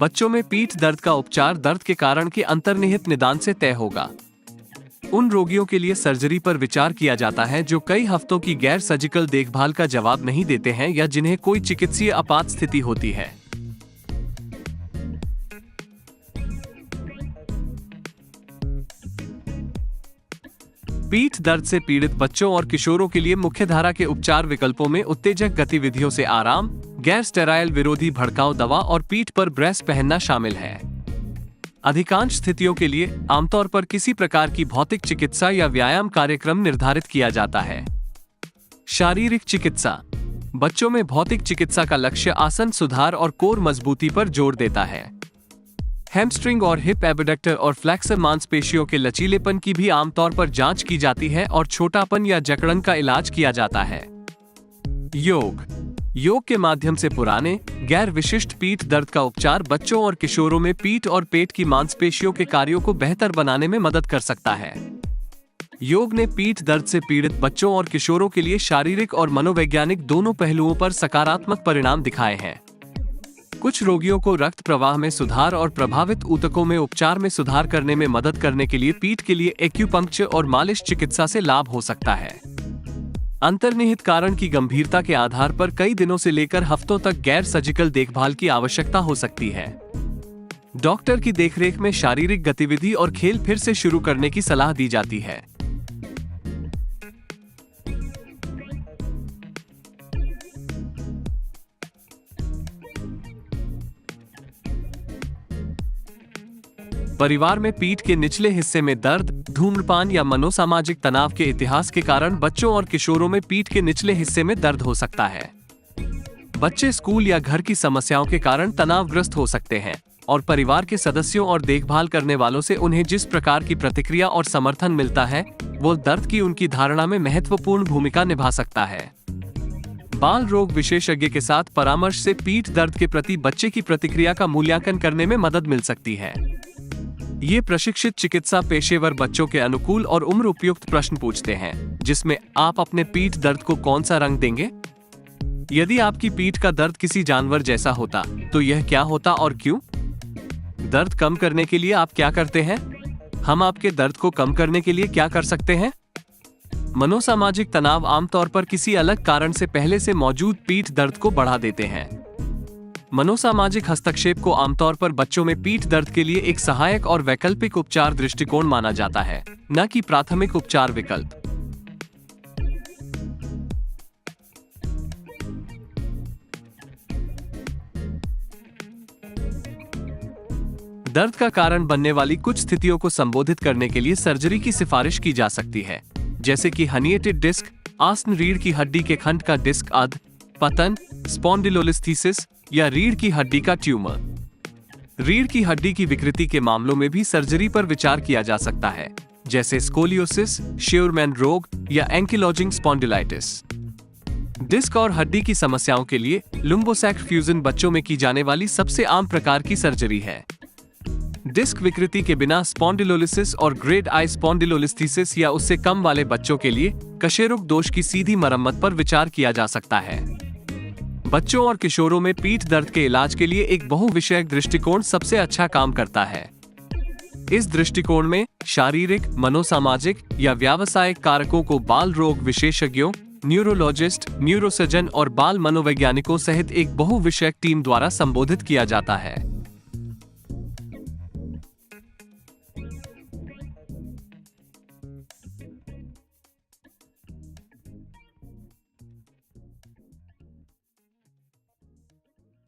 बच्चों में पीठ दर्द का उपचार दर्द के कारण के अंतर्निहित निदान से तय होगा। उन रोगियों के लिए सर्जरी पर विचार किया जाता है जो कई हफ्तों की गैर सर्जिकल देखभाल का जवाब नहीं देते हैं या जिन्हें कोई चिकित्सीय आपात स्थिति होती है। पीठ दर्द से पीड़ित बच्चों और किशोरों के लिए मुख्यधारा के उपचार विकल्पों में उत्तेजक गतिविधियों से आराम, गैर स्टेराइल विरोधी भड़काऊ दवा और पीठ पर ब्रेस पहनना शामिल है। अधिकांश स्थितियों के लिए आमतौर पर किसी प्रकार की भौतिक चिकित्सा या व्यायाम कार्यक्रम निर्धारित किया जाता है। शारीरिक चिकित्सा। बच्चों में भौतिक चिकित्सा का लक्ष्य आसन सुधार और कोर मजबूती पर जोर देता है। हैमस्ट्रिंग और हिप एबडक्टर और फ्लेक्सर मांसपेशियों के लचीलेपन की भी आमतौर पर जांच की जाती है और छोटापन या जकड़न का इलाज किया जाता है। योग के माध्यम से पुराने, गैर विशिष्ट पीठ दर्द का उपचार बच्चों और किशोरों में पीठ और पेट की मांसपेशियों के कार्यों को बेहतर बनाने में मदद कर सकता है। योग ने पीठ दर्द से पीड़ित बच्चों और किशोरों के लिए शारीरिक और मनोवैज्ञानिक दोनों पहलुओं पर सकारात्मक परिणाम दिखाए हैं। कुछ रोगियों को रक्त प्रवाह में सुधार और प्रभावित ऊतकों में उपचार में सुधार करने में मदद करने के लिए पीठ के लिए एक्यूपंक्चर और मालिश चिकित्सा से लाभ हो सकता है। अंतर्निहित कारण की गंभीरता के आधार पर कई दिनों से लेकर हफ्तों तक गैर सर्जिकल देखभाल की आवश्यकता हो सकती है। डॉक्टर की देखरेख में शारीरिक गतिविधि और खेल फिर से शुरू करने की सलाह दी जाती है। परिवार में पीठ के निचले हिस्से में दर्द, धूम्रपान या मनोसामाजिक तनाव के इतिहास के कारण बच्चों और किशोरों में पीठ के निचले हिस्से में दर्द हो सकता है। बच्चे स्कूल या घर की समस्याओं के कारण तनावग्रस्त हो सकते हैं और परिवार के सदस्यों और देखभाल करने वालों से उन्हें जिस प्रकार की प्रतिक्रिया और समर्थन मिलता है, वो दर्द की उनकी धारणा में महत्वपूर्ण भूमिका निभा सकता है। बाल रोग विशेषज्ञ के साथ परामर्श से पीठ दर्द के प्रति बच्चे की प्रतिक्रिया का मूल्यांकन करने में मदद मिल सकती है। ये प्रशिक्षित चिकित्सा पेशेवर बच्चों के अनुकूल और उम्र उपयुक्त प्रश्न पूछते हैं, जिसमें आप अपने पीठ दर्द को कौन सा रंग देंगे? यदि आपकी पीठ का दर्द किसी जानवर जैसा होता, तो यह क्या होता और क्यों? दर्द कम करने के लिए आप क्या करते हैं? हम आपके दर्द को कम करने के लिए क्या कर सकते हैं? मनोसामाजिक तनाव आमतौर पर किसी अलग कारण से पहले से मौजूद पीठ दर्द को बढ़ा देते हैं। मनोसामाजिक हस्तक्षेप को आमतौर पर बच्चों में पीठ दर्द के लिए एक सहायक और वैकल्पिक उपचार दृष्टिकोण माना जाता है, न कि प्राथमिक उपचार विकल्प। दर्द का कारण बनने वाली कुछ स्थितियों को संबोधित करने के लिए सर्जरी की सिफारिश की जा सकती है, जैसे कि हर्निएटेड डिस्क, आसन रीढ़ की हड्डी के खंड का डिस्क अध पतन, स्पॉन्डिलोलिस्थीसिस या रीढ़ की हड्डी का ट्यूमर। रीढ़ की हड्डी की विकृति के मामलों में भी सर्जरी पर विचार किया जा सकता है, जैसे स्कोलियोसिस, शेयरमैन रोग या एंकिलोजिंग स्पॉन्डिलाइटिस। डिस्क और हड्डी की समस्याओं के लिए लुम्बोसैक फ्यूजन बच्चों में की जाने वाली सबसे आम प्रकार की सर्जरी है। डिस्क विकृति के बिना स्पॉन्डिलोलिसिस और ग्रेड आई स्पॉन्डिलोलिस्थीसिस या उससे कम वाले बच्चों के लिए कशेरुक दोष की सीधी मरम्मत पर विचार किया जा सकता है। बच्चों और किशोरों में पीठ दर्द के इलाज के लिए एक बहुविषयक दृष्टिकोण सबसे अच्छा काम करता है। इस दृष्टिकोण में शारीरिक, मनोसामाजिक या व्यावसायिक कारकों को बाल रोग विशेषज्ञों, न्यूरोलॉजिस्ट, न्यूरोसर्जन और बाल मनोवैज्ञानिकों सहित एक बहुविषयक टीम द्वारा संबोधित किया जाता है।